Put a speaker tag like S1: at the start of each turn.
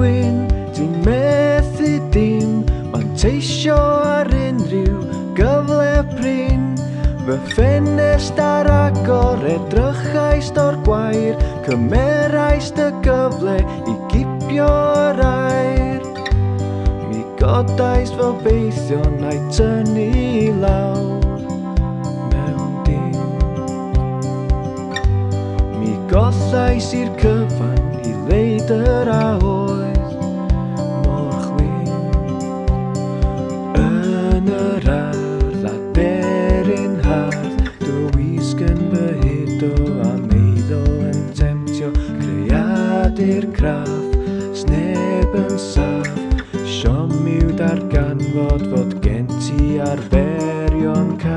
S1: chwyn, ti'n methu dim, ond teisio ar unrhyw gyfle prin. Fy ffenest ar agor edrychais o'r gwair, cymerais dy gyfle i gipio yr air. Mi godais fel beithio na'i tynnu lawr mewn dim. Mi gollais i'r cyfan i leidr a oedd mor chwyn. Yn yr ardd aderyn hardd, dywisgen fy hudo a meiddo yn temtio, creadur craff, sneb yn saff, siomiw darganfod fod gen ti arferion cael.